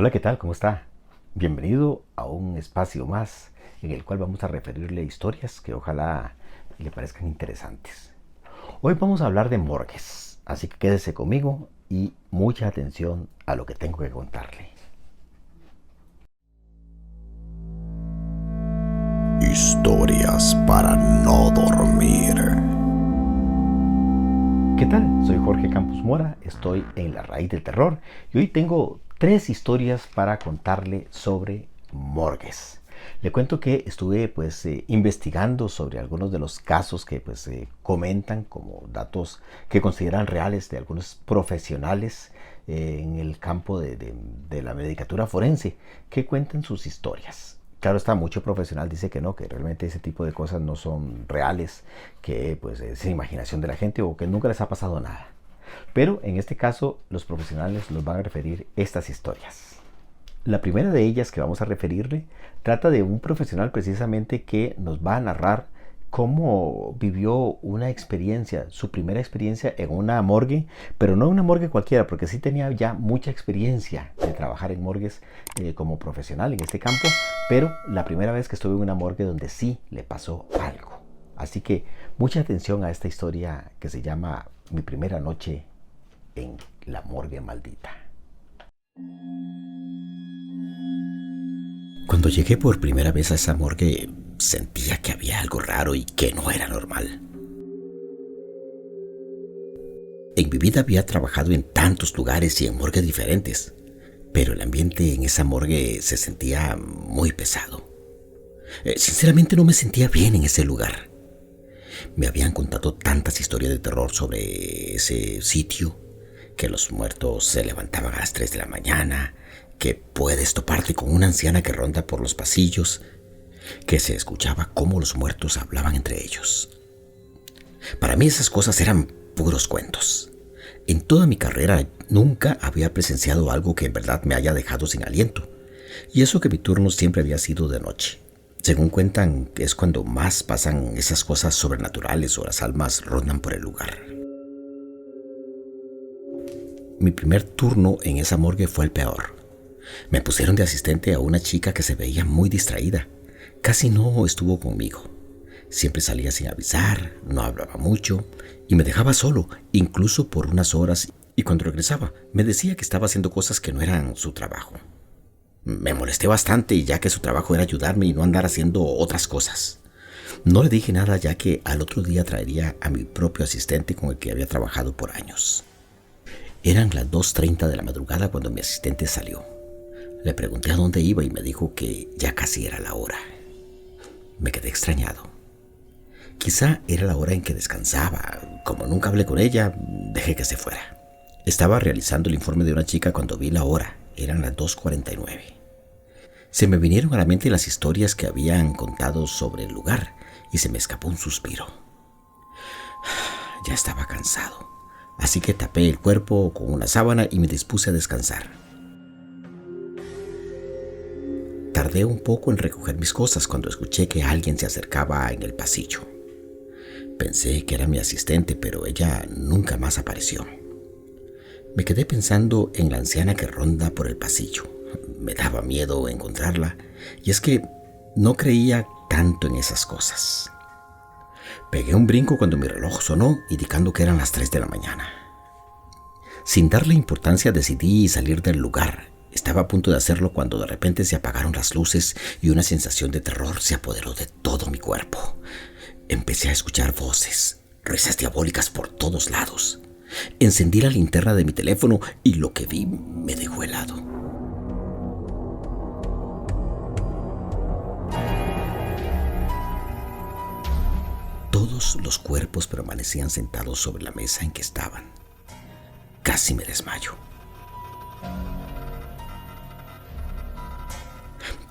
Hola, ¿qué tal? ¿Cómo está? Bienvenido a un espacio más en el cual vamos a referirle historias que ojalá le parezcan interesantes. Hoy vamos a hablar de morgues, así que quédese conmigo y mucha atención a lo que tengo que contarle. Historias para no dormir. ¿Qué tal? Soy Jorge Campos Mora, estoy en La Raíz del Terror y hoy tengo tres historias para contarle sobre morgues. Le cuento que estuve investigando sobre algunos de los casos que comentan como datos que consideran reales de algunos profesionales en el campo de la medicatura forense que cuentan sus historias. Claro está, mucho profesional dice que no, que realmente ese tipo de cosas no son reales, que es imaginación de la gente o que nunca les ha pasado nada. Pero en este caso los profesionales nos van a referir estas historias. La primera de ellas que vamos a referirle trata de un profesional precisamente que nos va a narrar cómo vivió una experiencia, su primera experiencia en una morgue, pero no una morgue cualquiera, porque sí tenía ya mucha experiencia de trabajar en morgues como profesional en este campo, pero la primera vez que estuve en una morgue donde sí le pasó algo. Así que mucha atención a esta historia que se llama Mi primera noche en la morgue maldita. Cuando llegué por primera vez a esa morgue, sentía que había algo raro y que no era normal. En mi vida había trabajado en tantos lugares y en morgues diferentes, pero el ambiente en esa morgue se sentía muy pesado. Sinceramente no me sentía bien en ese lugar. Me habían contado tantas historias de terror sobre ese sitio, que los muertos se levantaban a las 3 de la mañana, que puedes toparte con una anciana que ronda por los pasillos, que se escuchaba cómo los muertos hablaban entre ellos. Para mí esas cosas eran puros cuentos. En toda mi carrera nunca había presenciado algo que en verdad me haya dejado sin aliento, y eso que mi turno siempre había sido de noche. Según cuentan, es cuando más pasan esas cosas sobrenaturales o las almas rondan por el lugar. Mi primer turno en esa morgue fue el peor. Me pusieron de asistente a una chica que se veía muy distraída. Casi no estuvo conmigo. Siempre salía sin avisar, no hablaba mucho y me dejaba solo, incluso por unas horas, y cuando regresaba me decía que estaba haciendo cosas que no eran su trabajo. Me molesté bastante, ya que su trabajo era ayudarme y no andar haciendo otras cosas. No le dije nada, ya que al otro día traería a mi propio asistente con el que había trabajado por años. Eran las 2:30 de la madrugada cuando mi asistente salió. Le pregunté a dónde iba y me dijo que ya casi era la hora. Me quedé extrañado. Quizá era la hora en que descansaba. Como nunca hablé con ella, dejé que se fuera. Estaba realizando el informe de una chica cuando vi la hora. Eran las 2:49. Se me vinieron a la mente las historias que habían contado sobre el lugar y se me escapó un suspiro. Ya estaba cansado, así que tapé el cuerpo con una sábana y me dispuse a descansar. Tardé un poco en recoger mis cosas cuando escuché que alguien se acercaba en el pasillo. Pensé que era mi asistente, pero ella nunca más apareció. Me quedé pensando en la anciana que ronda por el pasillo. Me daba miedo encontrarla, y es que no creía tanto en esas cosas. Pegué un brinco cuando mi reloj sonó, indicando que eran las 3 de la mañana. Sin darle importancia decidí salir del lugar. Estaba a punto de hacerlo cuando de repente se apagaron las luces y una sensación de terror se apoderó de todo mi cuerpo. Empecé a escuchar voces, risas diabólicas por todos lados. Encendí la linterna de mi teléfono y lo que vi me dejó helado. Todos los cuerpos permanecían sentados sobre la mesa en que estaban. Casi me desmayo.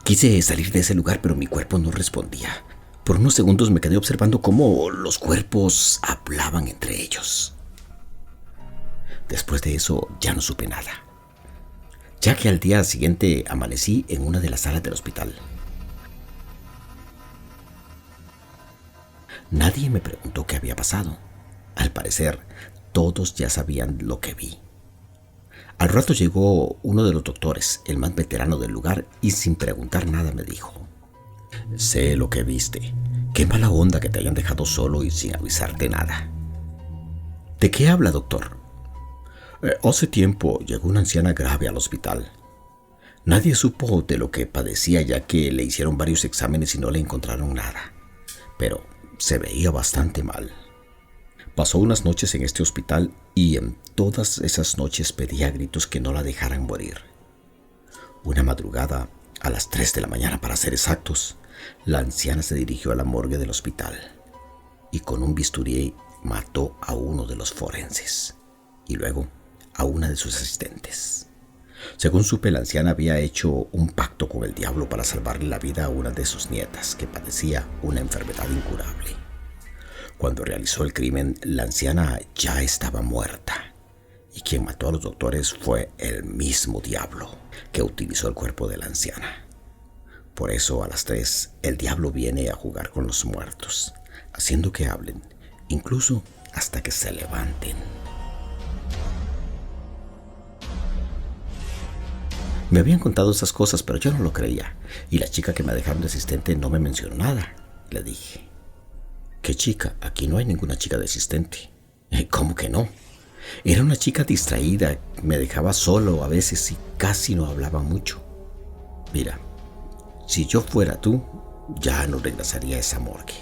Quise salir de ese lugar, pero mi cuerpo no respondía. Por unos segundos me quedé observando cómo los cuerpos hablaban entre ellos. Después de eso ya no supe nada, ya que al día siguiente amanecí en una de las salas del hospital. Nadie me preguntó qué había pasado. Al parecer, todos ya sabían lo que vi. Al rato llegó uno de los doctores, el más veterano del lugar, y sin preguntar nada me dijo: sé lo que viste. Qué mala onda que te hayan dejado solo y sin avisarte nada. ¿De qué habla, doctor? Hace tiempo llegó una anciana grave al hospital. Nadie supo de lo que padecía, ya que le hicieron varios exámenes y no le encontraron nada. Pero se veía bastante mal. Pasó unas noches en este hospital y en todas esas noches pedía a gritos que no la dejaran morir. Una madrugada, a las 3 de la mañana para ser exactos, la anciana se dirigió a la morgue del hospital y con un bisturí mató a uno de los forenses y luego a una de sus asistentes. Según supe, la anciana había hecho un pacto con el diablo para salvarle la vida a una de sus nietas que padecía una enfermedad incurable. Cuando realizó el crimen, la anciana ya estaba muerta y quien mató a los doctores fue el mismo diablo que utilizó el cuerpo de la anciana. Por eso a las 3 el diablo viene a jugar con los muertos, haciendo que hablen, incluso hasta que se levanten. Me habían contado esas cosas, pero yo no lo creía, y la chica que me dejaron de asistente no me mencionó nada. Le dije: ¿qué chica? Aquí no hay ninguna chica de asistente. ¿Cómo que no? Era una chica distraída, me dejaba solo a veces y casi no hablaba mucho. Mira, si yo fuera tú, ya no regresaría a esa morgue.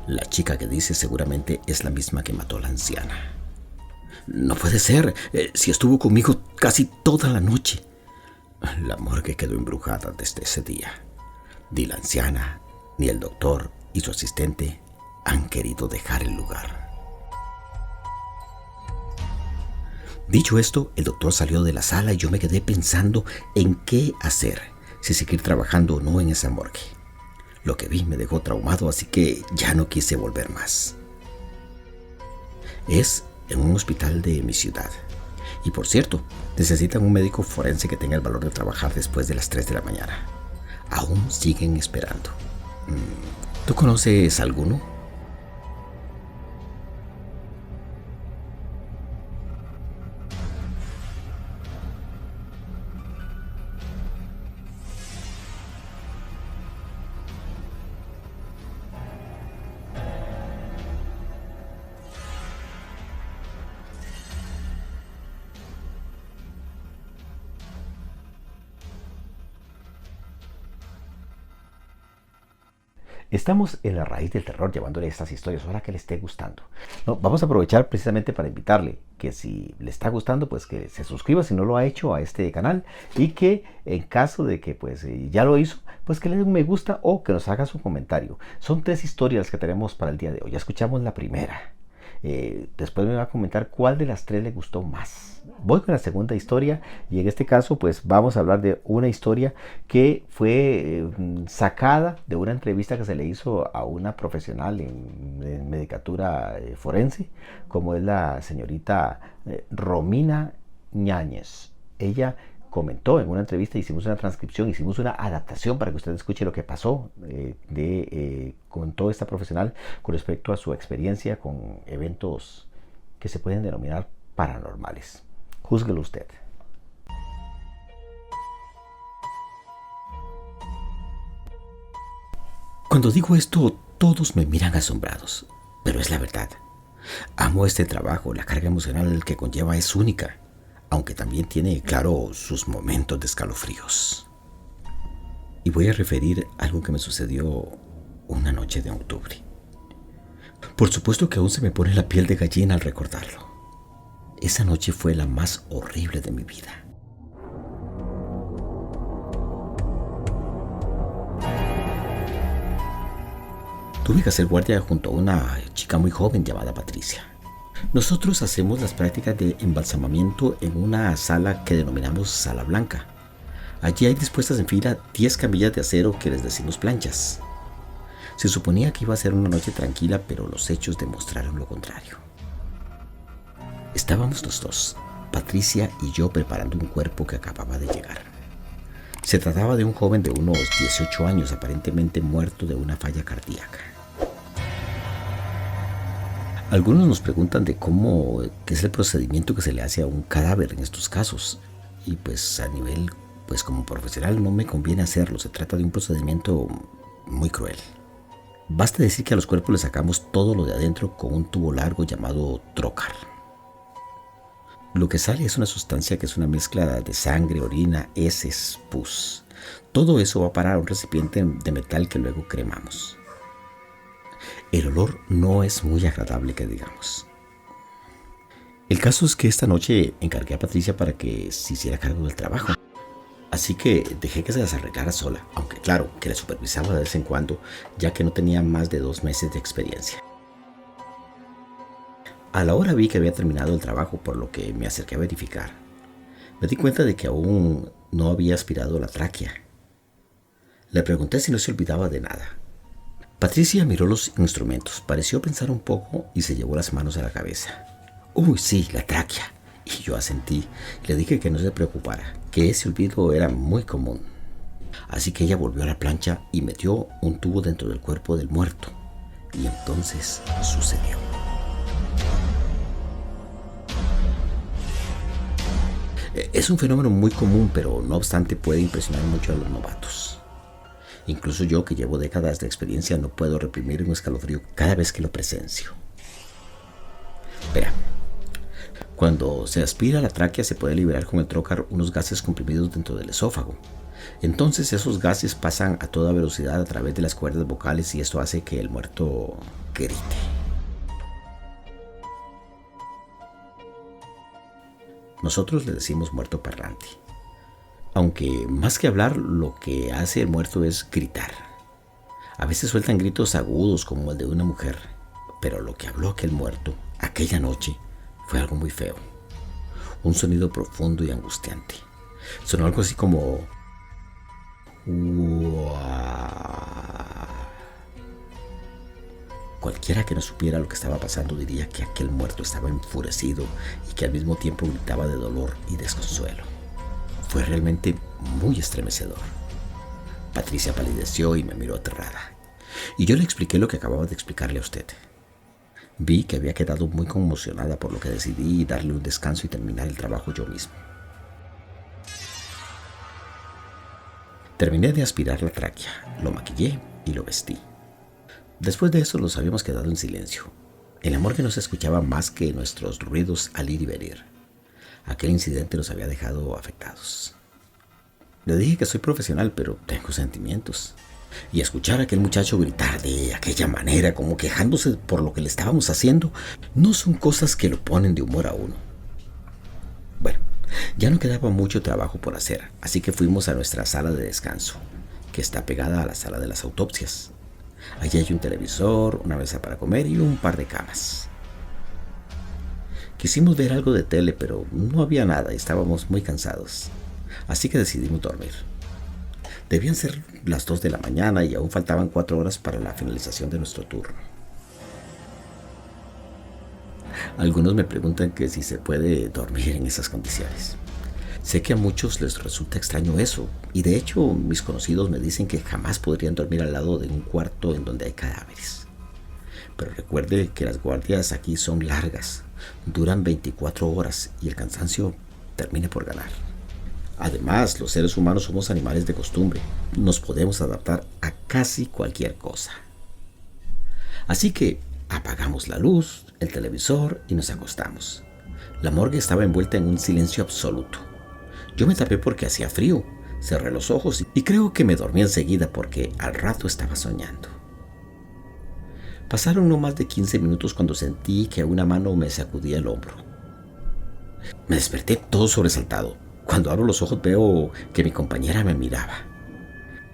La chica que dice seguramente es la misma que mató a la anciana. No puede ser, si estuvo conmigo casi toda la noche. La morgue quedó embrujada desde ese día. Ni la anciana, ni el doctor y su asistente han querido dejar el lugar. Dicho esto, el doctor salió de la sala y yo me quedé pensando en qué hacer, si seguir trabajando o no en esa morgue. Lo que vi me dejó traumado, así que ya no quise volver más. Es en un hospital de mi ciudad. Y por cierto, necesitan un médico forense que tenga el valor de trabajar después de las 3 de la mañana. Aún siguen esperando. ¿Tú conoces alguno? Estamos en la raíz del terror llevándole estas historias, ojalá que le esté gustando. No, vamos a aprovechar precisamente para invitarle que si le está gustando, pues que se suscriba si no lo ha hecho a este canal y que en caso de que pues ya lo hizo, pues que le dé un me gusta o que nos haga su comentario. Son 3 historias que tenemos para el día de hoy. Ya escuchamos la primera. Después me va a comentar cuál de las 3 le gustó más. Voy con la segunda historia y en este caso pues vamos a hablar de una historia que fue sacada de una entrevista que se le hizo a una profesional en medicatura forense, como es la señorita Romina Ñáñez. Ella comentó en una entrevista, hicimos una transcripción, hicimos una adaptación para que usted escuche lo que pasó contó esta profesional con respecto a su experiencia con eventos que se pueden denominar paranormales. Júzguelo usted. Cuando digo esto, todos me miran asombrados, pero es la verdad. Amo este trabajo, la carga emocional que conlleva es única, aunque también tiene, claro, sus momentos de escalofríos. Y voy a referir algo que me sucedió una noche de octubre. Por supuesto que aún se me pone la piel de gallina al recordarlo. Esa noche fue la más horrible de mi vida. Tuve que hacer guardia junto a una chica muy joven llamada Patricia. Nosotros hacemos las prácticas de embalsamamiento en una sala que denominamos Sala Blanca. Allí hay dispuestas en fila 10 camillas de acero que les decimos planchas. Se suponía que iba a ser una noche tranquila, pero los hechos demostraron lo contrario. Estábamos los dos, Patricia y yo, preparando un cuerpo que acababa de llegar. Se trataba de un joven de unos 18 años, aparentemente muerto de una falla cardíaca. Algunos nos preguntan de qué es el procedimiento que se le hace a un cadáver en estos casos. y pues a nivel, pues como profesional no me conviene hacerlo. Se trata de un procedimiento muy cruel. Basta decir que a los cuerpos les sacamos todo lo de adentro con un tubo largo llamado trocar. Lo que sale es una sustancia que es una mezcla de sangre, orina, heces, pus. Todo eso va a parar a un recipiente de metal que luego cremamos. El olor no es muy agradable, que digamos. El caso es que esta noche encargué a Patricia para que se hiciera cargo del trabajo. Así que dejé que se las arreglara sola, aunque claro, que le supervisaba de vez en cuando, ya que no tenía más de 2 meses de experiencia. A la hora vi que había terminado el trabajo, por lo que me acerqué a verificar. Me di cuenta de que aún no había aspirado la tráquea. Le pregunté si no se olvidaba de nada. Patricia miró los instrumentos, pareció pensar un poco y se llevó las manos a la cabeza. Uy, sí, la tráquea. Y yo asentí y le dije que no se preocupara, que ese olvido era muy común. Así que ella volvió a la plancha y metió un tubo dentro del cuerpo del muerto. Y entonces sucedió. Es un fenómeno muy común, pero no obstante puede impresionar mucho a los novatos. Incluso yo, que llevo décadas de experiencia, no puedo reprimir un escalofrío cada vez que lo presencio. Verá, cuando se aspira la tráquea se puede liberar con el trocar unos gases comprimidos dentro del esófago. Entonces esos gases pasan a toda velocidad a través de las cuerdas vocales y esto hace que el muerto grite. Nosotros le decimos muerto parlante. Aunque más que hablar, lo que hace el muerto es gritar. A veces sueltan gritos agudos como el de una mujer, pero lo que habló aquel muerto aquella noche fue algo muy feo. Un sonido profundo y angustiante. Sonó algo así como... Cualquiera que no supiera lo que estaba pasando diría que aquel muerto estaba enfurecido y que al mismo tiempo gritaba de dolor y desconsuelo. Fue realmente muy estremecedor. Patricia palideció y me miró aterrada. Y yo le expliqué lo que acababa de explicarle a usted. Vi que había quedado muy conmocionada, por lo que decidí darle un descanso y terminar el trabajo yo mismo. Terminé de aspirar la tráquea, lo maquillé y lo vestí. Después de eso nos habíamos quedado en silencio. En la morgue no se escuchaba más que nuestros ruidos al ir y venir. Aquel incidente nos había dejado afectados. Le dije que soy profesional, pero tengo sentimientos. Y escuchar a aquel muchacho gritar de aquella manera, como quejándose por lo que le estábamos haciendo, no son cosas que lo ponen de humor a uno. Bueno, ya no quedaba mucho trabajo por hacer, así que fuimos a nuestra sala de descanso, que está pegada a la sala de las autopsias. Allí hay un televisor, una mesa para comer y un par de camas. Quisimos ver algo de tele, pero no había nada y estábamos muy cansados. Así que decidimos dormir. Debían ser las 2 de la mañana y aún faltaban 4 horas para la finalización de nuestro turno. Algunos me preguntan que si se puede dormir en esas condiciones. Sé que a muchos les resulta extraño eso, y de hecho mis conocidos me dicen que jamás podrían dormir al lado de un cuarto en donde hay cadáveres. Pero recuerde que las guardias aquí son largas, duran 24 horas y el cansancio termina por ganar. Además, los seres humanos somos animales de costumbre, nos podemos adaptar a casi cualquier cosa. Así que apagamos la luz, el televisor y nos acostamos. La morgue estaba envuelta en un silencio absoluto. Yo me tapé porque hacía frío, cerré los ojos y creo que me dormí enseguida porque al rato estaba soñando. Pasaron no más de 15 minutos cuando sentí que una mano me sacudía el hombro. Me desperté todo sobresaltado. Cuando abro los ojos veo que mi compañera me miraba.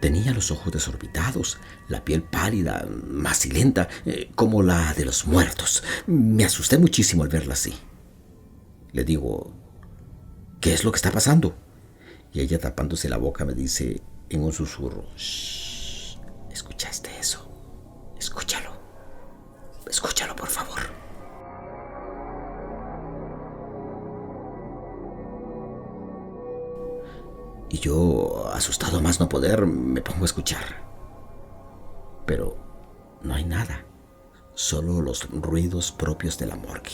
Tenía los ojos desorbitados, la piel pálida, macilenta, como la de los muertos. Me asusté muchísimo al verla así. Le digo, ¿qué es lo que está pasando? Y ella, tapándose la boca, me dice en un susurro, shh, ¿escuchaste eso? Escúchalo. Escúchalo, por favor. Y yo, asustado a más no poder, me pongo a escuchar. Pero no hay nada, solo los ruidos propios de la morgue,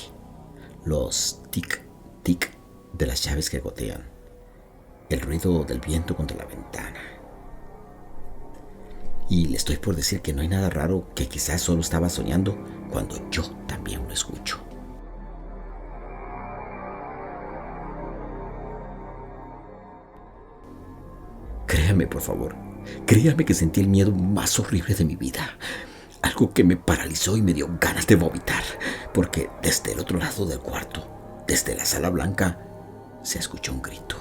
los tic-tic de las llaves que gotean el ruido del viento contra la ventana. Y le estoy por decir que no hay nada raro, que quizás solo estaba soñando cuando yo también lo escucho. Créame, por favor, créame que sentí el miedo más horrible de mi vida. Algo que me paralizó y me dio ganas de vomitar, porque desde el otro lado del cuarto, desde la sala blanca, se escuchó un grito.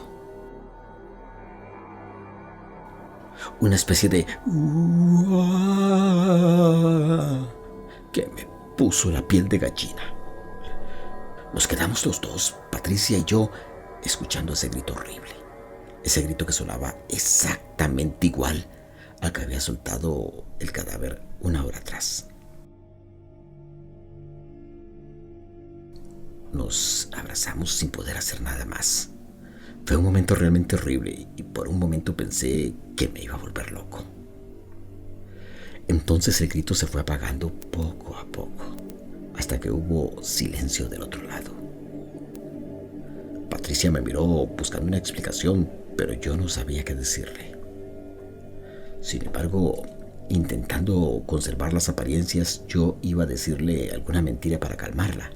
Una especie de "uah", que me puso la piel de gallina. Nos quedamos los dos, Patricia y yo, escuchando ese grito horrible. Ese grito que sonaba exactamente igual al que había soltado el cadáver una hora atrás. Nos abrazamos sin poder hacer nada más. Fue un momento realmente horrible y por un momento pensé que me iba a volver loco. Entonces el grito se fue apagando poco a poco, hasta que hubo silencio del otro lado. Patricia me miró buscando una explicación, pero yo no sabía qué decirle. Sin embargo, intentando conservar las apariencias, yo iba a decirle alguna mentira para calmarla,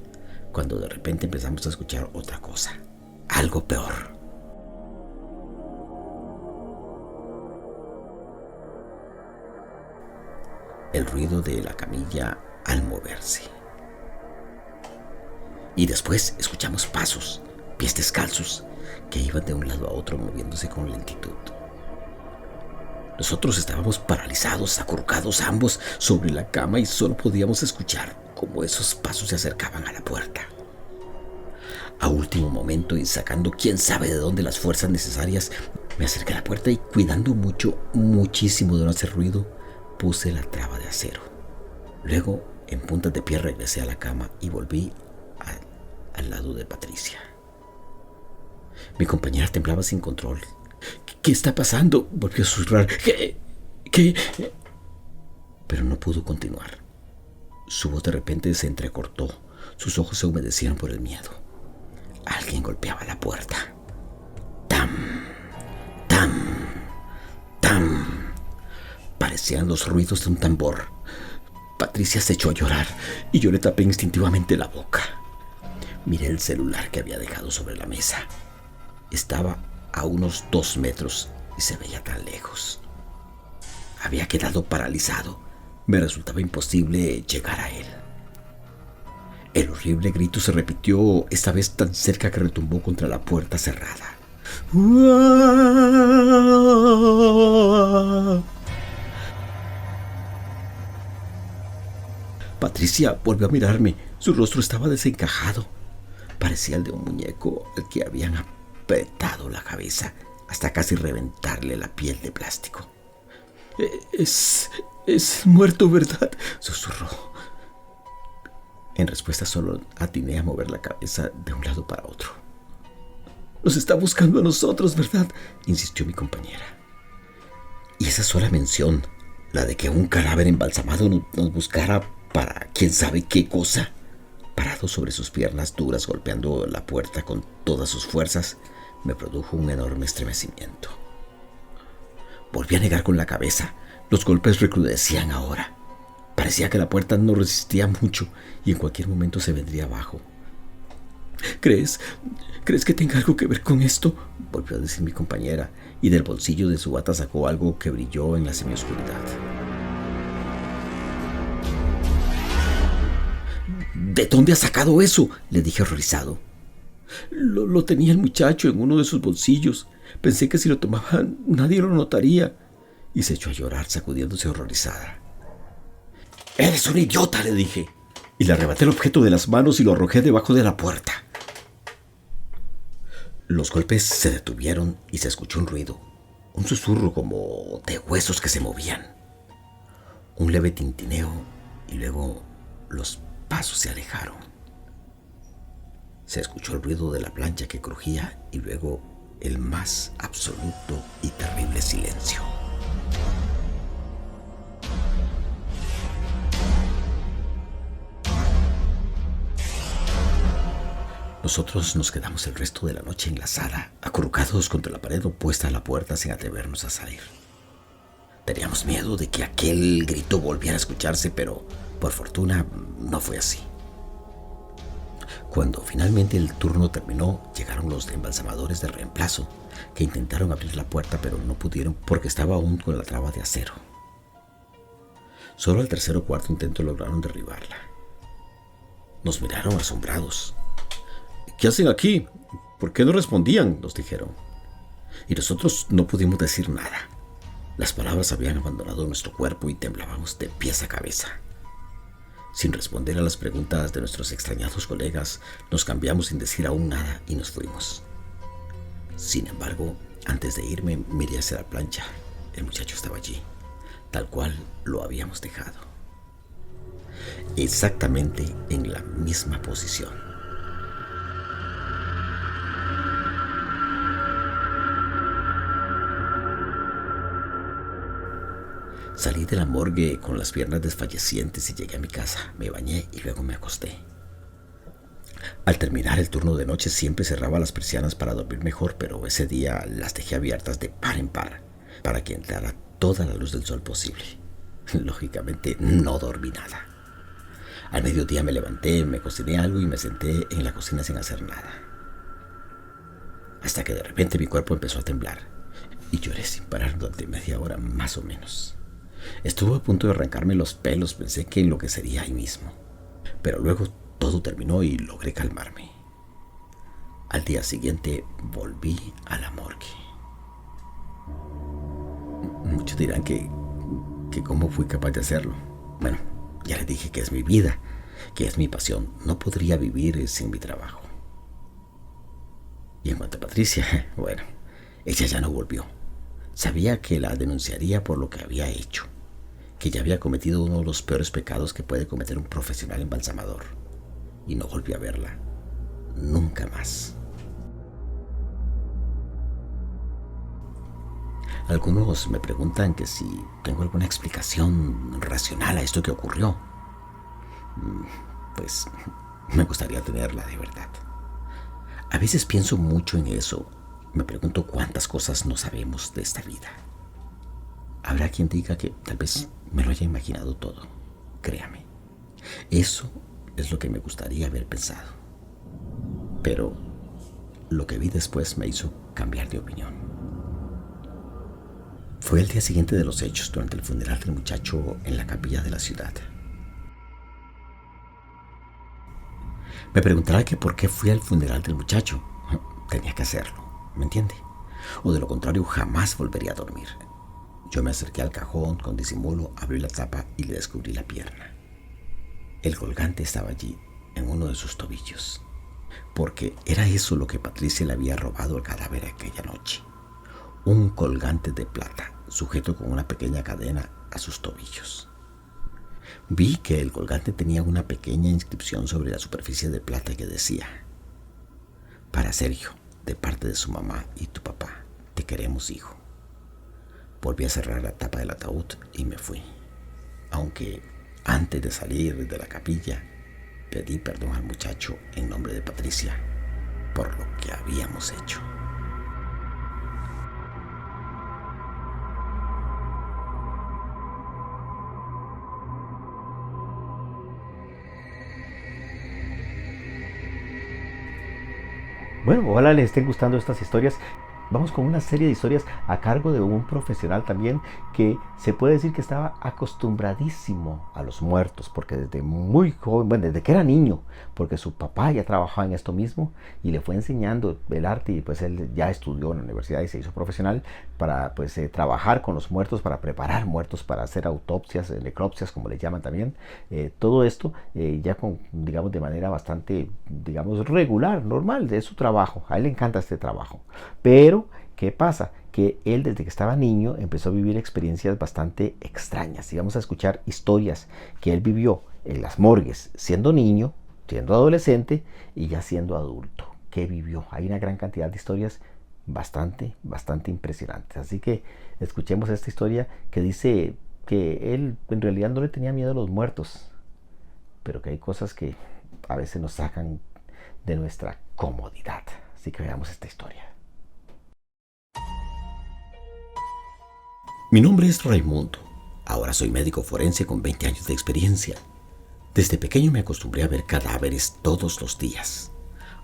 cuando de repente empezamos a escuchar otra cosa, algo peor. El ruido de la camilla al moverse. Y después escuchamos pasos, pies descalzos, que iban de un lado a otro moviéndose con lentitud. Nosotros estábamos paralizados, acurrucados ambos sobre la cama y solo podíamos escuchar cómo esos pasos se acercaban a la puerta. A último momento y sacando quién sabe de dónde las fuerzas necesarias, me acerqué a la puerta y cuidando muchísimo de no hacer ruido, puse la traba de acero. Luego, en puntas de pie, regresé a la cama y volví al lado de Patricia. Mi compañera temblaba sin control. ¿Qué está pasando?, volvió a susurrar. ¿Qué? Pero no pudo continuar. Su voz de repente se entrecortó. Sus ojos se humedecieron por el miedo. Alguien golpeaba la puerta. ¡Tam! ¡Tam! ¡Tam! Parecían los ruidos de un tambor. Patricia se echó a llorar y yo le tapé instintivamente la boca. Miré el celular que había dejado sobre la mesa. Estaba a unos 2 metros y se veía tan lejos. Había quedado paralizado. Me resultaba imposible llegar a él. El horrible grito se repitió, esta vez tan cerca que retumbó contra la puerta cerrada. Patricia volvió a mirarme. Su rostro estaba desencajado. Parecía el de un muñeco al que habían apretado la cabeza hasta casi reventarle la piel de plástico. Es muerto, ¿verdad?, susurró. En respuesta solo atiné a mover la cabeza de un lado para otro. Nos está buscando a nosotros, ¿verdad?, insistió mi compañera. Y esa sola mención, la de que un cadáver embalsamado nos buscara para quién sabe qué cosa, parado sobre sus piernas duras golpeando la puerta con todas sus fuerzas, me produjo un enorme estremecimiento. Volví a negar con la cabeza. Los golpes recrudecían ahora. Parecía que la puerta no resistía mucho y en cualquier momento se vendría abajo. ¿Crees que tenga algo que ver con esto?, volvió a decir mi compañera, y del bolsillo de su bata sacó algo que brilló en la semioscuridad. ¿De dónde has sacado eso?, le dije horrorizado. Lo tenía el muchacho en uno de sus bolsillos. Pensé que si lo tomaba nadie lo notaría. Y se echó a llorar, sacudiéndose horrorizada. «¡Eres un idiota!», le dije. Y le arrebaté el objeto de las manos y lo arrojé debajo de la puerta. Los golpes se detuvieron y se escuchó un ruido. Un susurro como de huesos que se movían. Un leve tintineo y luego los pasos se alejaron. Se escuchó el ruido de la plancha que crujía y luego el más absoluto y terrible silencio. Nosotros nos quedamos el resto de la noche en la sala, acurrucados contra la pared opuesta a la puerta sin atrevernos a salir. Teníamos miedo de que aquel grito volviera a escucharse, pero por fortuna no fue así. Cuando finalmente el turno terminó, llegaron los embalsamadores de reemplazo, que intentaron abrir la puerta pero no pudieron porque estaba aún con la traba de acero. Solo al tercer o cuarto intento lograron derribarla. Nos miraron asombrados. ¿Qué hacen aquí? ¿Por qué no respondían?, nos dijeron. Y nosotros no pudimos decir nada. Las palabras habían abandonado nuestro cuerpo y temblábamos de pies a cabeza. Sin responder a las preguntas de nuestros extrañados colegas, nos cambiamos sin decir aún nada y nos fuimos. Sin embargo, antes de irme, miré hacia la plancha. El muchacho estaba allí, tal cual lo habíamos dejado. Exactamente en la misma posición. Salí de la morgue con las piernas desfallecientes y llegué a mi casa. Me bañé y luego me acosté. Al terminar el turno de noche siempre cerraba las persianas para dormir mejor, pero ese día las dejé abiertas de par en par para que entrara toda la luz del sol posible. Lógicamente no dormí nada. Al mediodía me levanté, me cociné algo y me senté en la cocina sin hacer nada. Hasta que de repente mi cuerpo empezó a temblar y lloré sin parar durante media hora más o menos. Estuve a punto de arrancarme los pelos, pensé que enloquecería ahí mismo. Pero luego todo terminó y logré calmarme. Al día siguiente volví a la morgue. Muchos dirán que cómo fui capaz de hacerlo. Bueno, ya les dije que es mi vida, que es mi pasión. No podría vivir sin mi trabajo. Y en cuanto a Patricia, bueno, ella ya no volvió. Sabía que la denunciaría por lo que había hecho, que ya había cometido uno de los peores pecados que puede cometer un profesional embalsamador. Y no volví a verla. Nunca más. Algunos me preguntan que si tengo alguna explicación racional a esto que ocurrió. Pues me gustaría tenerla de verdad. A veces pienso mucho en eso. Me pregunto cuántas cosas no sabemos de esta vida. Habrá quien diga que tal vez me lo haya imaginado todo. Créame, eso es lo que me gustaría haber pensado. Pero lo que vi después me hizo cambiar de opinión. Fue el día siguiente de los hechos, durante el funeral del muchacho en la capilla de la ciudad. Me preguntará que por qué fui al funeral del muchacho. Tenía que hacerlo, ¿me entiende? O de lo contrario jamás volvería a dormir. Yo me acerqué al cajón con disimulo, abrí la tapa y le descubrí la pierna. El colgante estaba allí, en uno de sus tobillos, porque era eso lo que Patricia le había robado al cadáver aquella noche. Un colgante de plata, sujeto con una pequeña cadena a sus tobillos. Vi que el colgante tenía una pequeña inscripción sobre la superficie de plata que decía: para Sergio, de parte de su mamá y tu papá, te queremos, hijo. Volví a cerrar la tapa del ataúd y me fui. Aunque antes de salir de la capilla, pedí perdón al muchacho en nombre de Patricia por lo que habíamos hecho. Bueno, ojalá les estén gustando estas historias. Vamos con una serie de historias a cargo de un profesional también que se puede decir que estaba acostumbradísimo a los muertos, porque desde muy joven, bueno, desde que era niño, porque su papá ya trabajaba en esto mismo y le fue enseñando el arte, y pues él ya estudió en la universidad y se hizo profesional para pues trabajar con los muertos, para preparar muertos, para hacer autopsias, necropsias como le llaman también. Todo esto ya con, digamos, de manera bastante, digamos, regular, normal, de su trabajo. A él le encanta este trabajo, pero ¿qué pasa? Que él desde que estaba niño empezó a vivir experiencias bastante extrañas. Y vamos a escuchar historias que él vivió en las morgues, siendo niño, siendo adolescente y ya siendo adulto. ¿Qué vivió? Hay una gran cantidad de historias bastante impresionantes. Así que escuchemos esta historia que dice que él en realidad no le tenía miedo a los muertos, pero que hay cosas que a veces nos sacan de nuestra comodidad. Así que veamos esta historia. Mi nombre es Raimundo. Ahora soy médico forense con 20 años de experiencia. Desde pequeño me acostumbré a ver cadáveres todos los días,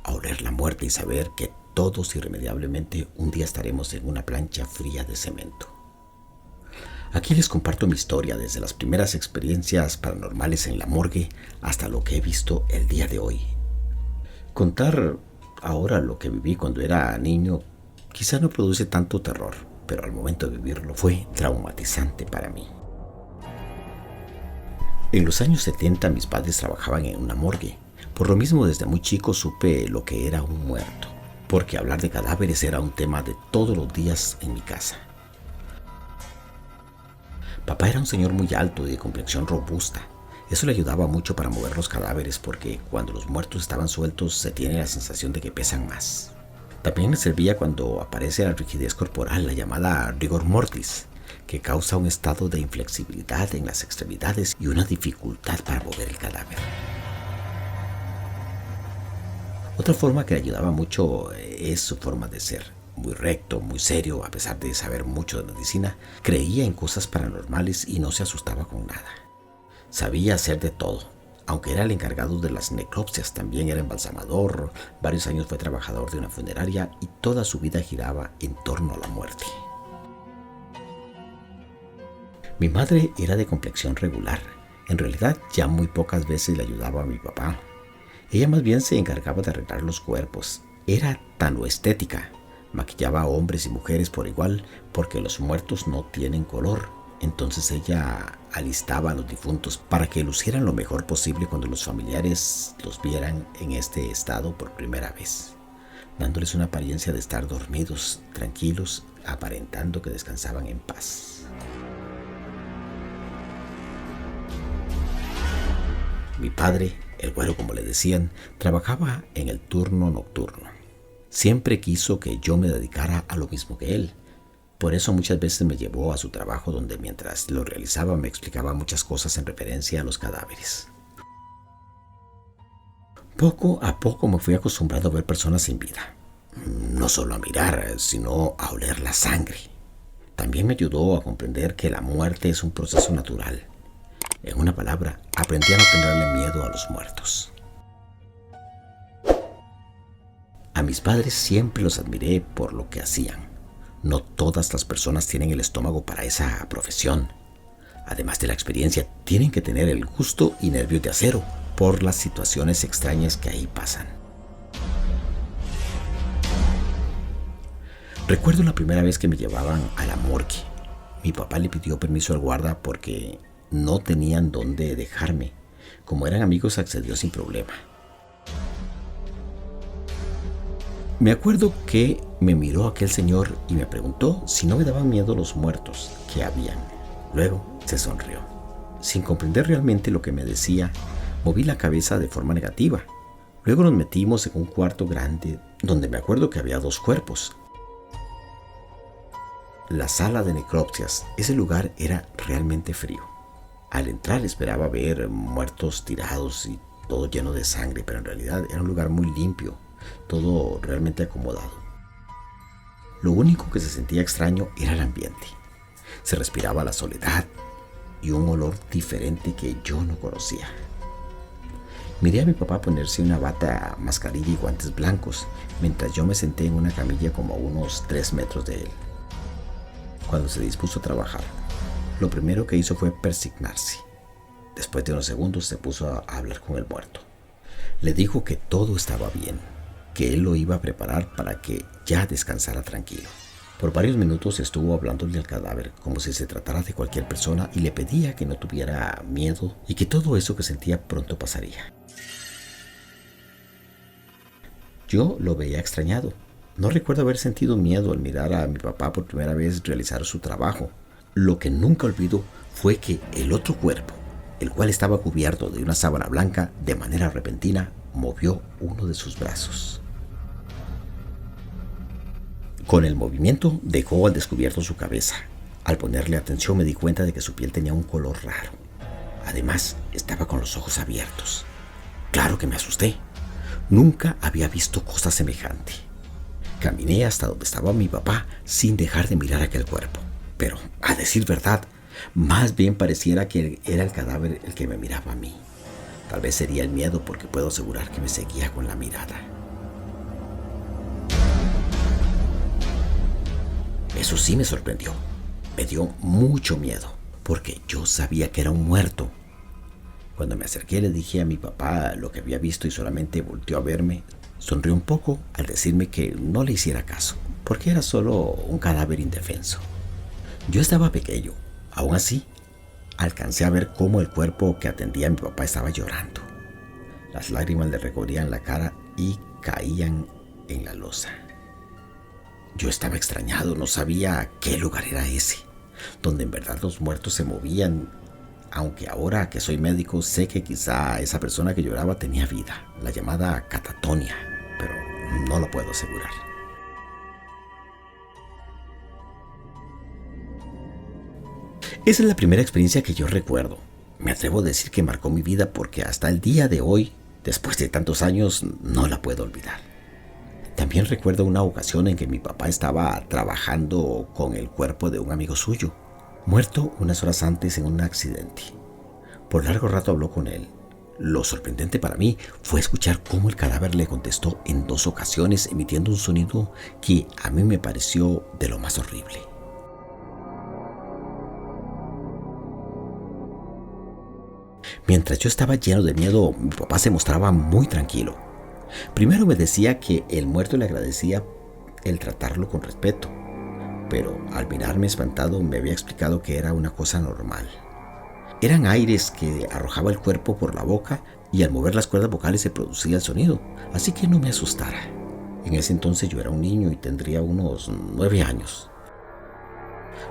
a oler la muerte y saber que todos irremediablemente un día estaremos en una plancha fría de cemento. Aquí les comparto mi historia desde las primeras experiencias paranormales en la morgue hasta lo que he visto el día de hoy. Contar ahora lo que viví cuando era niño quizá no produce tanto terror, pero al momento de vivirlo fue traumatizante para mí. En los años 70 mis padres trabajaban en una morgue. Por lo mismo desde muy chico supe lo que era un muerto, porque hablar de cadáveres era un tema de todos los días en mi casa. Papá era un señor muy alto y de complexión robusta. Eso le ayudaba mucho para mover los cadáveres porque cuando los muertos estaban sueltos se tiene la sensación de que pesan más. También le servía cuando aparece la rigidez corporal, la llamada rigor mortis, que causa un estado de inflexibilidad en las extremidades y una dificultad para mover el cadáver. Otra forma que le ayudaba mucho es su forma de ser. Muy recto, muy serio, a pesar de saber mucho de medicina, creía en cosas paranormales y no se asustaba con nada. Sabía hacer de todo. Aunque era el encargado de las necropsias, también era embalsamador, varios años fue trabajador de una funeraria y toda su vida giraba en torno a la muerte. Mi madre era de complexión regular. En realidad, ya muy pocas veces le ayudaba a mi papá. Ella más bien se encargaba de arreglar los cuerpos. Era tan estética. Maquillaba a hombres y mujeres por igual porque los muertos no tienen color. Entonces ella alistaba a los difuntos para que lucieran lo mejor posible cuando los familiares los vieran en este estado por primera vez, dándoles una apariencia de estar dormidos, tranquilos, aparentando que descansaban en paz. Mi padre, el güero como le decían, trabajaba en el turno nocturno. Siempre quiso que yo me dedicara a lo mismo que él. Por eso muchas veces me llevó a su trabajo donde mientras lo realizaba me explicaba muchas cosas en referencia a los cadáveres. Poco a poco me fui acostumbrando a ver personas sin vida. No solo a mirar, sino a oler la sangre. También me ayudó a comprender que la muerte es un proceso natural. En una palabra, aprendí a no tenerle miedo a los muertos. A mis padres siempre los admiré por lo que hacían. No todas las personas tienen el estómago para esa profesión. Además de la experiencia, tienen que tener el gusto y nervios de acero por las situaciones extrañas que ahí pasan. Recuerdo la primera vez que me llevaban a la morgue. Mi papá le pidió permiso al guarda porque no tenían dónde dejarme. Como eran amigos, accedió sin problema. Me acuerdo que me miró aquel señor y me preguntó si no me daban miedo los muertos que habían. Luego se sonrió. Sin comprender realmente lo que me decía, moví la cabeza de forma negativa. Luego nos metimos en un cuarto grande donde me acuerdo que había 2 cuerpos. La sala de necropsias, ese lugar era realmente frío. Al entrar esperaba ver muertos tirados y todo lleno de sangre, pero en realidad era un lugar muy limpio. Todo realmente acomodado. Lo único que se sentía extraño era el ambiente. Se respiraba la soledad y un olor diferente que yo no conocía. Miré a mi papá ponerse una bata, mascarilla y guantes blancos, mientras yo me senté en una camilla como a unos 3 metros de él. Cuando se dispuso a trabajar, lo primero que hizo fue persignarse. Después de unos segundos se puso a hablar con el muerto. Le dijo que todo estaba bien, que él lo iba a preparar para que ya descansara tranquilo. Por varios minutos estuvo hablándole al cadáver como si se tratara de cualquier persona y le pedía que no tuviera miedo y que todo eso que sentía pronto pasaría. Yo lo veía extrañado. No recuerdo haber sentido miedo al mirar a mi papá por primera vez realizar su trabajo. Lo que nunca olvido fue que el otro cuerpo, el cual estaba cubierto de una sábana blanca, de manera repentina movió uno de sus brazos. Con el movimiento dejó al descubierto su cabeza. Al ponerle atención me di cuenta de que su piel tenía un color raro. Además, estaba con los ojos abiertos. Claro que me asusté. Nunca había visto cosa semejante. Caminé hasta donde estaba mi papá sin dejar de mirar aquel cuerpo. Pero, a decir verdad, más bien pareciera que era el cadáver el que me miraba a mí. Tal vez sería el miedo, porque puedo asegurar que me seguía con la mirada. Eso sí me sorprendió. Me dio mucho miedo, porque yo sabía que era un muerto. Cuando me acerqué le dije a mi papá lo que había visto y solamente volteó a verme. Sonrió un poco al decirme que no le hiciera caso, porque era solo un cadáver indefenso. Yo estaba pequeño. Aún así, alcancé a ver cómo el cuerpo que atendía a mi papá estaba llorando. Las lágrimas le recorrían la cara y caían en la losa. Yo estaba extrañado, no sabía qué lugar era ese, donde en verdad los muertos se movían, aunque ahora que soy médico sé que quizá esa persona que lloraba tenía vida, la llamada catatonia, pero no lo puedo asegurar. Esa es la primera experiencia que yo recuerdo. Me atrevo a decir que marcó mi vida porque hasta el día de hoy, después de tantos años, no la puedo olvidar. También recuerdo una ocasión en que mi papá estaba trabajando con el cuerpo de un amigo suyo, muerto unas horas antes en un accidente. Por largo rato habló con él. Lo sorprendente para mí fue escuchar cómo el cadáver le contestó en 2 ocasiones, emitiendo un sonido que a mí me pareció de lo más horrible. Mientras yo estaba lleno de miedo, mi papá se mostraba muy tranquilo. Primero me decía que el muerto le agradecía el tratarlo con respeto, pero al mirarme espantado me había explicado que era una cosa normal. Eran aires que arrojaba el cuerpo por la boca y al mover las cuerdas vocales se producía el sonido, así que no me asustara. En ese entonces yo era un niño y tendría unos 9 años.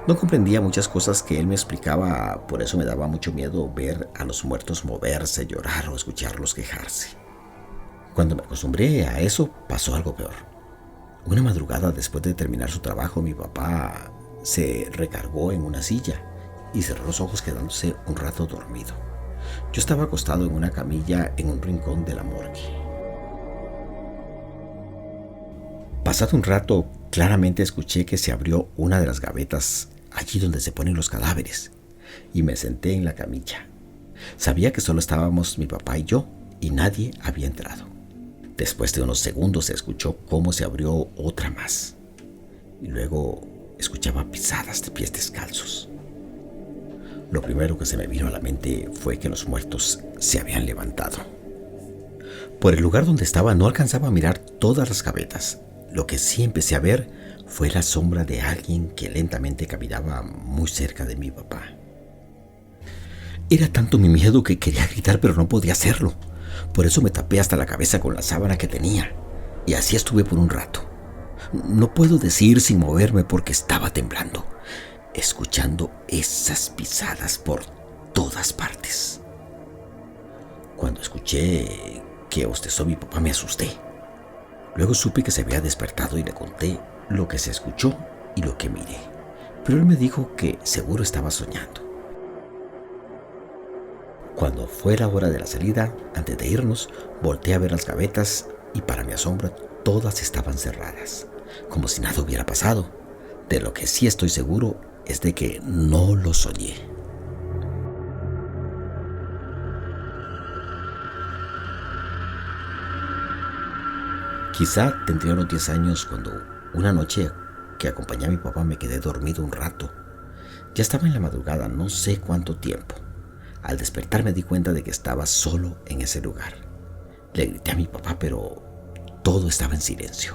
No comprendía muchas cosas que él me explicaba, por eso me daba mucho miedo ver a los muertos moverse, llorar o escucharlos quejarse. Cuando me acostumbré a eso, pasó algo peor. Una madrugada, después de terminar su trabajo, mi papá se recargó en una silla y cerró los ojos quedándose un rato dormido. Yo estaba acostado en una camilla en un rincón de la morgue. Pasado un rato, claramente escuché que se abrió una de las gavetas allí donde se ponen los cadáveres y me senté en la camilla. Sabía que solo estábamos mi papá y yo y nadie había entrado. Después de unos segundos se escuchó cómo se abrió otra más y luego escuchaba pisadas de pies descalzos. Lo primero que se me vino a la mente fue que los muertos se habían levantado. Por el lugar donde estaba no alcanzaba a mirar todas las gavetas. Lo que sí empecé a ver fue la sombra de alguien que lentamente caminaba muy cerca de mi papá. Era tanto mi miedo que quería gritar, pero no podía hacerlo. Por eso me tapé hasta la cabeza con la sábana que tenía. Y así estuve por un rato. No puedo decir sin moverme porque estaba temblando, escuchando esas pisadas por todas partes. Cuando escuché que bostezó mi papá me asusté. Luego supe que se había despertado y le conté lo que se escuchó y lo que miré. Pero él me dijo que seguro estaba soñando. Cuando fue la hora de la salida, antes de irnos, volteé a ver las gavetas y para mi asombro todas estaban cerradas, como si nada hubiera pasado. De lo que sí estoy seguro es de que no lo soñé. Quizá tendría unos 10 años cuando una noche que acompañé a mi papá me quedé dormido un rato. Ya estaba en la madrugada, no sé cuánto tiempo. Al despertar me di cuenta de que estaba solo en ese lugar. Le grité a mi papá, pero todo estaba en silencio.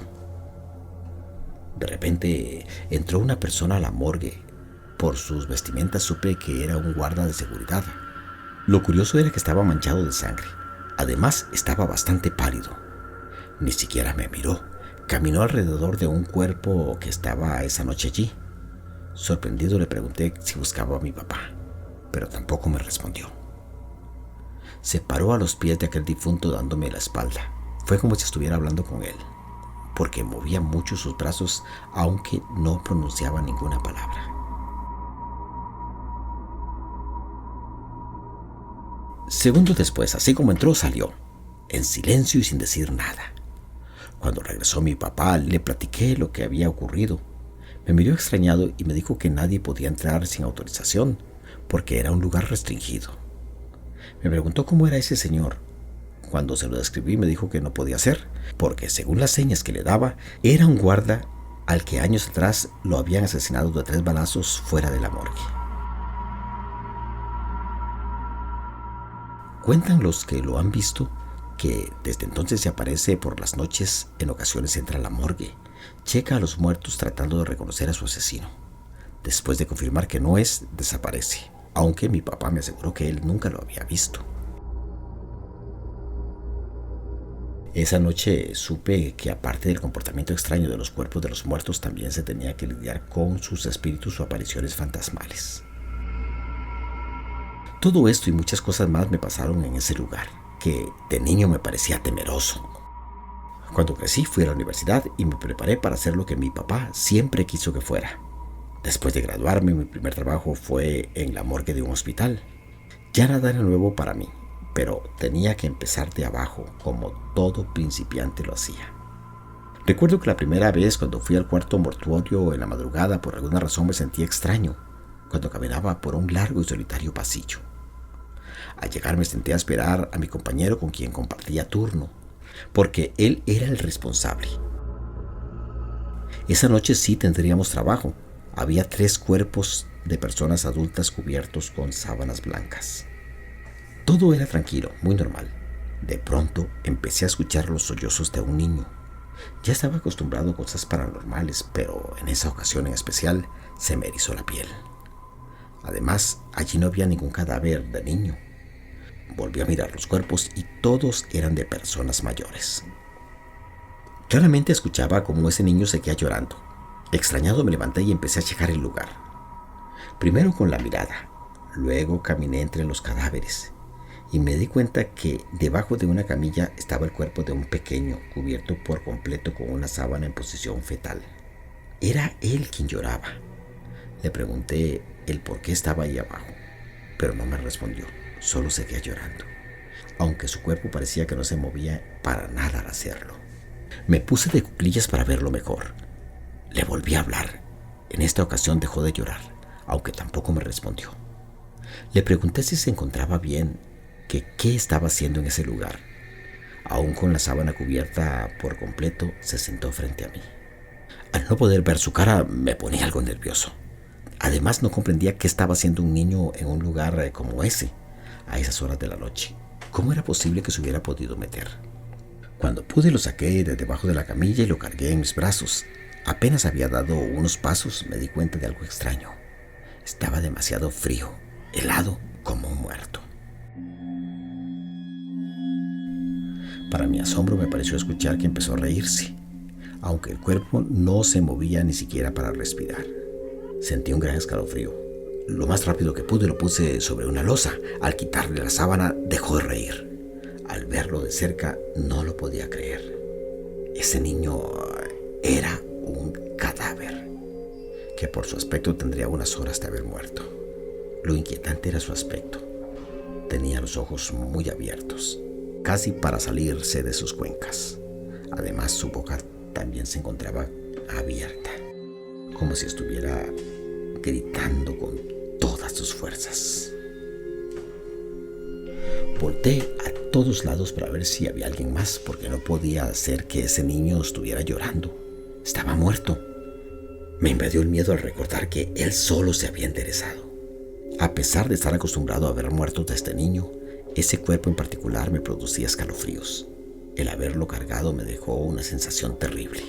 De repente entró una persona a la morgue. Por sus vestimentas supe que era un guarda de seguridad. Lo curioso era que estaba manchado de sangre. Además, estaba bastante pálido. Ni siquiera me miró. Caminó alrededor de un cuerpo que estaba esa noche allí. Sorprendido le pregunté si buscaba a mi papá, pero tampoco me respondió. Se paró a los pies de aquel difunto dándome la espalda. Fue como si estuviera hablando con él, porque movía mucho sus brazos, aunque no pronunciaba ninguna palabra. Segundos después, así como entró, salió. en silencio y sin decir nada. Cuando regresó mi papá, le platiqué lo que había ocurrido. Me miró extrañado y me dijo que nadie podía entrar sin autorización, porque era un lugar restringido. Me preguntó cómo era ese señor. Cuando se lo describí, me dijo que no podía ser, porque según las señas que le daba, era un guarda al que años atrás lo habían asesinado de 3 balazos fuera de la morgue. Cuentan los que lo han visto que desde entonces se aparece por las noches, en ocasiones entra a la morgue, checa a los muertos tratando de reconocer a su asesino. Después de confirmar que no es, desaparece, aunque mi papá me aseguró que él nunca lo había visto. Esa noche supe que aparte del comportamiento extraño de los cuerpos de los muertos, también se tenía que lidiar con sus espíritus o apariciones fantasmales. Todo esto y muchas cosas más me pasaron en ese lugar, que de niño me parecía temeroso. Cuando crecí fui a la universidad y me preparé para hacer lo que mi papá siempre quiso que fuera. Después de graduarme, mi primer trabajo fue en la morgue de un hospital. Ya nada era nuevo para mí, pero tenía que empezar de abajo, como todo principiante lo hacía. Recuerdo que la primera vez cuando fui al cuarto mortuorio en la madrugada, por alguna razón me sentí extraño cuando caminaba por un largo y solitario pasillo. Al llegar me senté a esperar a mi compañero con quien compartía turno, porque él era el responsable. Esa noche sí tendríamos trabajo. Había 3 cuerpos de personas adultas cubiertos con sábanas blancas. Todo era tranquilo, muy normal. De pronto empecé a escuchar los sollozos de un niño. Ya estaba acostumbrado a cosas paranormales, pero en esa ocasión en especial se me erizó la piel. Además, allí no había ningún cadáver de niño. Volví a mirar los cuerpos y todos eran de personas mayores. Claramente escuchaba cómo ese niño seguía llorando. Extrañado me levanté y empecé a checar el lugar. Primero con la mirada, luego caminé entre los cadáveres y me di cuenta que debajo de una camilla estaba el cuerpo de un pequeño cubierto por completo con una sábana en posición fetal. Era él quien lloraba. Le pregunté el por qué estaba ahí abajo, pero no me respondió. Solo seguía llorando, aunque su cuerpo parecía que no se movía para nada al hacerlo. Me puse de cuclillas para verlo mejor. Le volví a hablar. En esta ocasión dejó de llorar, aunque tampoco me respondió. Le pregunté si se encontraba bien, que qué estaba haciendo en ese lugar. Aún con la sábana cubierta por completo, se sentó frente a mí. Al no poder ver su cara, me ponía algo nervioso. Además, no comprendía qué estaba haciendo un niño en un lugar como ese, a esas horas de la noche. ¿Cómo era posible que se hubiera podido meter? Cuando pude, lo saqué de debajo de la camilla y lo cargué en mis brazos. Apenas había dado unos pasos, me di cuenta de algo extraño. Estaba demasiado frío, helado como un muerto. Para mi asombro, me pareció escuchar que empezó a reírse, aunque el cuerpo no se movía ni siquiera para respirar. Sentí un gran escalofrío. Lo más rápido que pude lo puse sobre una losa. Al quitarle la sábana, dejó de reír. Al verlo de cerca, no lo podía creer. Ese niño era un cadáver, que por su aspecto tendría unas horas de haber muerto. Lo inquietante era su aspecto. Tenía los ojos muy abiertos, casi para salirse de sus cuencas. Además, su boca también se encontraba abierta, como si estuviera gritando con todas sus fuerzas. Volté a todos lados para ver si había alguien más, porque no podía hacer que ese niño estuviera llorando. Estaba muerto. Me invadió el miedo al recordar que él solo se había enderezado. A pesar de estar acostumbrado a ver muertos de este niño, ese cuerpo en particular me producía escalofríos. El haberlo cargado me dejó una sensación terrible.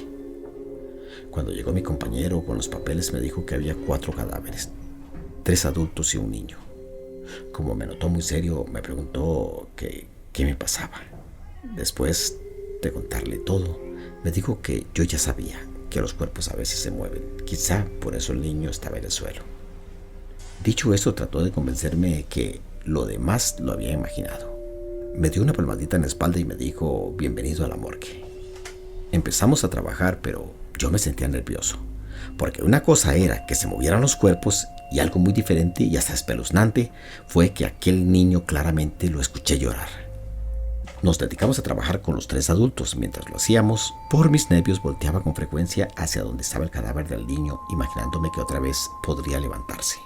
Cuando llegó mi compañero con los papeles, me dijo que había 4 cadáveres, 3 adultos y un niño. Como me notó muy serio, me preguntó qué me pasaba. Después de contarle todo, me dijo que yo ya sabía que los cuerpos a veces se mueven. Quizá por eso el niño estaba en el suelo. Dicho eso, trató de convencerme que lo demás lo había imaginado. Me dio una palmadita en la espalda y me dijo: bienvenido a la morgue. Empezamos a trabajar, pero yo me sentía nervioso, porque una cosa era que se movieran los cuerpos y algo muy diferente y hasta espeluznante fue que aquel niño claramente lo escuché llorar. Nos dedicamos a trabajar con los 3 adultos. Mientras lo hacíamos, por mis nervios volteaba con frecuencia hacia donde estaba el cadáver del niño, imaginándome que otra vez podría levantarse.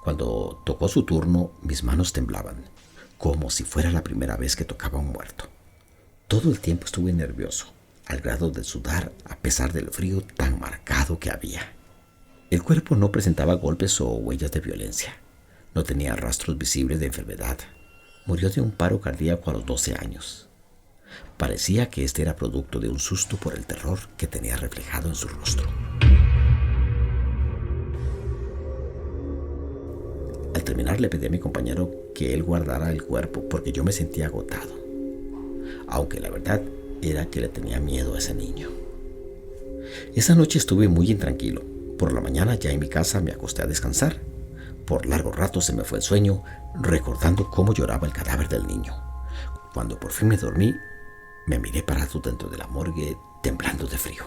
Cuando tocó su turno, mis manos temblaban, como si fuera la primera vez que tocaba a un muerto. Todo el tiempo estuve nervioso, al grado de sudar a pesar del frío tan marcado que había. El cuerpo no presentaba golpes o huellas de violencia. No tenía rastros visibles de enfermedad. Murió de un paro cardíaco a los 12 años. Parecía que este era producto de un susto por el terror que tenía reflejado en su rostro. Al terminar le pedí a mi compañero que él guardara el cuerpo porque yo me sentía agotado, aunque la verdad era que le tenía miedo a ese niño. Esa noche estuve muy intranquilo. Por la mañana ya en mi casa me acosté a descansar. Por largo rato se me fue el sueño, recordando cómo lloraba el cadáver del niño. Cuando por fin me dormí, me miré parado dentro de la morgue, temblando de frío.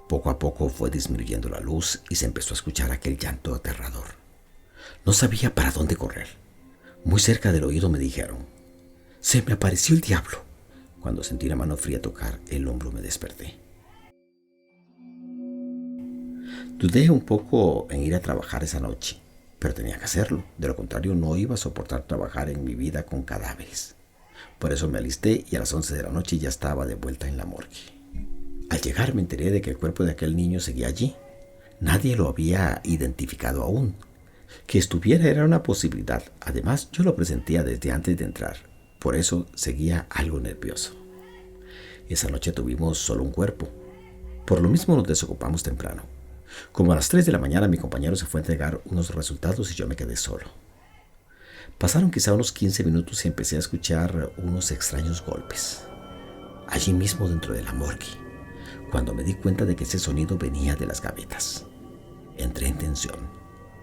Poco a poco fue disminuyendo la luz y se empezó a escuchar aquel llanto aterrador. No sabía para dónde correr. Muy cerca del oído me dijeron: «Se me apareció el diablo». Cuando sentí la mano fría tocar el hombro me desperté. Dudé un poco en ir a trabajar esa noche, pero tenía que hacerlo. De lo contrario, no iba a soportar trabajar en mi vida con cadáveres. Por eso me alisté y a las 11 de la noche ya estaba de vuelta en la morgue. Al llegar me enteré de que el cuerpo de aquel niño seguía allí. Nadie lo había identificado aún. Que estuviera era una posibilidad. Además, yo lo presentía desde antes de entrar. Por eso seguía algo nervioso. Esa noche tuvimos solo un cuerpo. Por lo mismo nos desocupamos temprano. Como a las 3 de la mañana mi compañero se fue a entregar unos resultados y yo me quedé solo. Pasaron quizá unos 15 minutos y empecé a escuchar unos extraños golpes. Allí mismo dentro de la morgue, cuando me di cuenta de que ese sonido venía de las gavetas. Entré en tensión.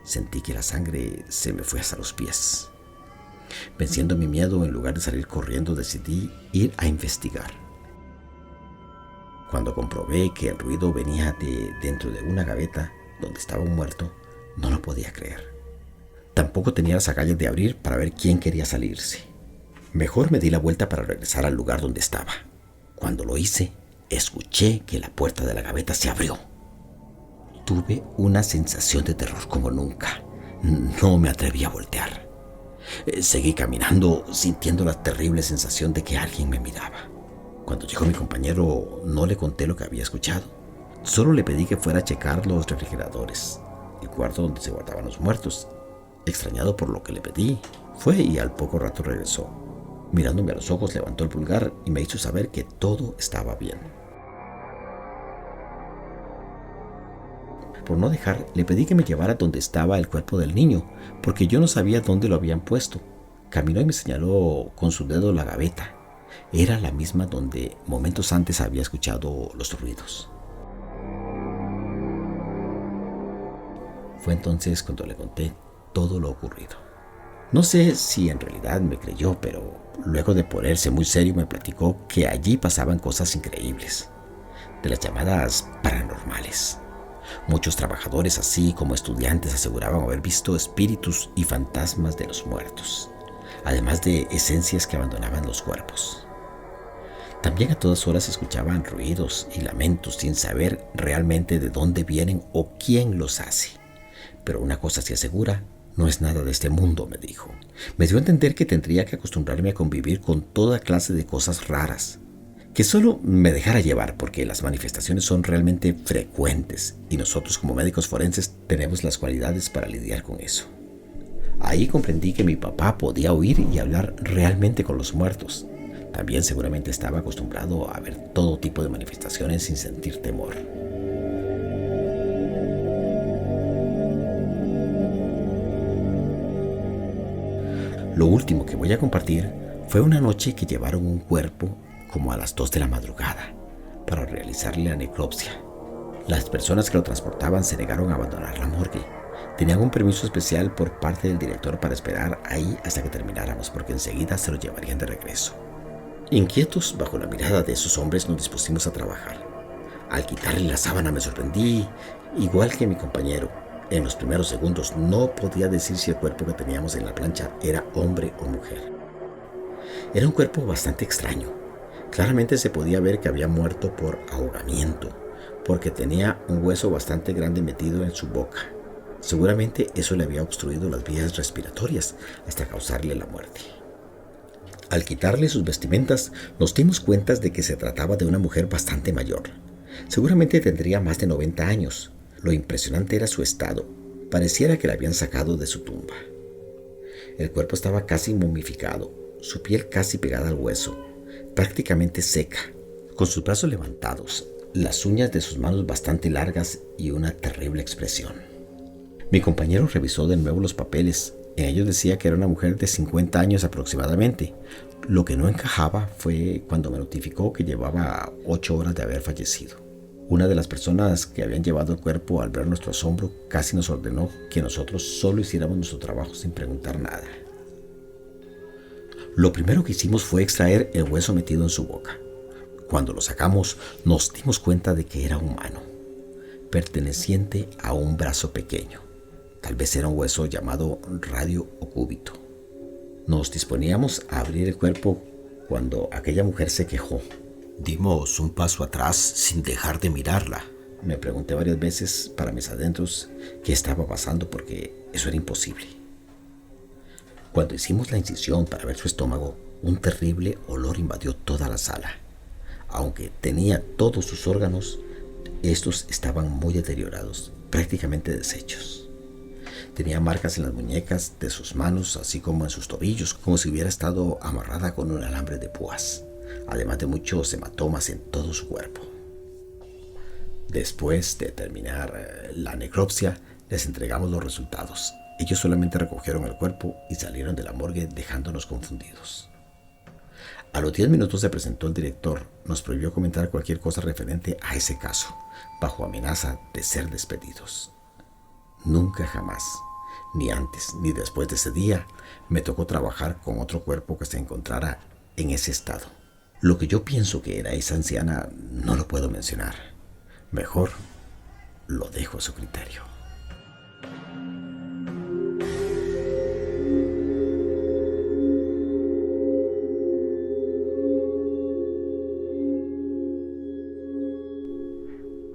Sentí que la sangre se me fue hasta los pies. Venciendo mi miedo, en lugar de salir corriendo, decidí ir a investigar. Cuando comprobé que el ruido venía de dentro de una gaveta donde estaba un muerto, no lo podía creer. Tampoco tenía las agallas de abrir para ver quién quería salirse. Mejor me di la vuelta para regresar al lugar donde estaba. Cuando lo hice, escuché que la puerta de la gaveta se abrió. Tuve una sensación de terror como nunca. No me atreví a voltear. Seguí caminando, sintiendo la terrible sensación de que alguien me miraba. Cuando llegó mi compañero, no le conté lo que había escuchado. Solo le pedí que fuera a checar los refrigeradores, el cuarto donde se guardaban los muertos. Extrañado por lo que le pedí, fue y al poco rato regresó. Mirándome a los ojos, levantó el pulgar y me hizo saber que todo estaba bien. Por no dejar, le pedí que me llevara donde estaba el cuerpo del niño, porque yo no sabía dónde lo habían puesto. Caminó y me señaló con su dedo la gaveta. Era la misma donde momentos antes había escuchado los ruidos. Fue entonces cuando le conté todo lo ocurrido. No sé si en realidad me creyó, pero luego de ponerse muy serio me platicó que allí pasaban cosas increíbles, de las llamadas paranormales. Muchos trabajadores, así como estudiantes, aseguraban haber visto espíritus y fantasmas de los muertos, además de esencias que abandonaban los cuerpos. También a todas horas escuchaban ruidos y lamentos sin saber realmente de dónde vienen o quién los hace. Pero una cosa sí asegura, no es nada de este mundo, me dijo. Me dio a entender que tendría que acostumbrarme a convivir con toda clase de cosas raras, que solo me dejara llevar porque las manifestaciones son realmente frecuentes y nosotros como médicos forenses tenemos las cualidades para lidiar con eso. Ahí comprendí que mi papá podía oír y hablar realmente con los muertos. También seguramente estaba acostumbrado a ver todo tipo de manifestaciones sin sentir temor. Lo último que voy a compartir fue una noche que llevaron un cuerpo como a las 2 de la madrugada para realizarle la necropsia. Las personas que lo transportaban se negaron a abandonar la morgue. Tenían un permiso especial por parte del director para esperar ahí hasta que termináramos, porque enseguida se lo llevarían de regreso. Inquietos, bajo la mirada de esos hombres, nos dispusimos a trabajar. Al quitarle la sábana me sorprendí, igual que mi compañero. En los primeros segundos no podía decir si el cuerpo que teníamos en la plancha era hombre o mujer. Era un cuerpo bastante extraño. Claramente se podía ver que había muerto por ahogamiento, porque tenía un hueso bastante grande metido en su boca. Seguramente eso le había obstruido las vías respiratorias hasta causarle la muerte. Al quitarle sus vestimentas, nos dimos cuenta de que se trataba de una mujer bastante mayor. Seguramente tendría más de 90 años. Lo impresionante era su estado. Pareciera que la habían sacado de su tumba. El cuerpo estaba casi momificado, su piel casi pegada al hueso, prácticamente seca, con sus brazos levantados, las uñas de sus manos bastante largas y una terrible expresión. Mi compañero revisó de nuevo los papeles. En ellos decía que era una mujer de 50 años aproximadamente. Lo que no encajaba fue cuando me notificó que llevaba 8 horas de haber fallecido. Una de las personas que habían llevado el cuerpo, al ver nuestro asombro, casi nos ordenó que nosotros solo hiciéramos nuestro trabajo sin preguntar nada. Lo primero que hicimos fue extraer el hueso metido en su boca. Cuando lo sacamos, nos dimos cuenta de que era humano, perteneciente a un brazo pequeño. Tal vez era un hueso llamado radio o cúbito. Nos disponíamos a abrir el cuerpo cuando aquella mujer se quejó. Dimos un paso atrás sin dejar de mirarla. Me pregunté varias veces para mis adentros qué estaba pasando, porque eso era imposible. Cuando hicimos la incisión para ver su estómago, un terrible olor invadió toda la sala. Aunque tenía todos sus órganos, estos estaban muy deteriorados, prácticamente deshechos. Tenía marcas en las muñecas de sus manos, así como en sus tobillos, como si hubiera estado amarrada con un alambre de púas, además de muchos hematomas en todo su cuerpo. Después de terminar la necropsia, les entregamos los resultados. Ellos solamente recogieron el cuerpo y salieron de la morgue dejándonos confundidos. A los 10 minutos se presentó el director. Nos prohibió comentar cualquier cosa referente a ese caso, bajo amenaza de ser despedidos. Nunca jamás, ni antes ni después de ese día, me tocó trabajar con otro cuerpo que se encontrara en ese estado. Lo que yo pienso que era esa anciana no lo puedo mencionar. Mejor lo dejo a su criterio.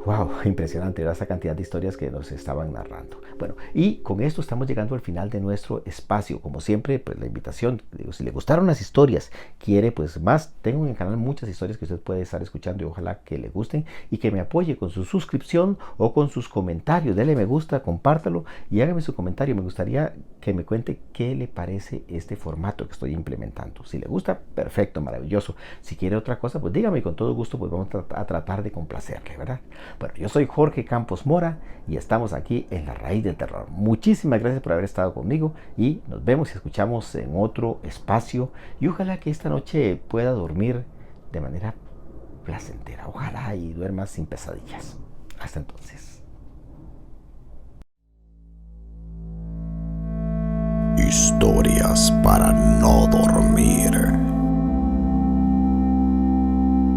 Wow, impresionante, ¿verdad? Esa cantidad de historias que nos estaban narrando. Bueno, y con esto estamos llegando al final de nuestro espacio. Como siempre, pues la invitación, digo, si le gustaron las historias, quiere pues más, tengo en el canal muchas historias que usted puede estar escuchando y ojalá que le gusten y que me apoye con su suscripción o con sus comentarios. Dele me gusta, compártalo y hágame su comentario. Me gustaría que me cuente qué le parece este formato que estoy implementando. Si le gusta, perfecto, maravilloso. Si quiere otra cosa, pues dígame y con todo gusto pues vamos a tratar de complacerle, ¿verdad? Bueno, yo soy Jorge Campos Mora y estamos aquí en La Raíz del Terror. Muchísimas gracias por haber estado conmigo y nos vemos y escuchamos en otro espacio y ojalá que esta noche pueda dormir de manera placentera. Ojalá y duermas sin pesadillas. Hasta entonces. Historias para no dormir.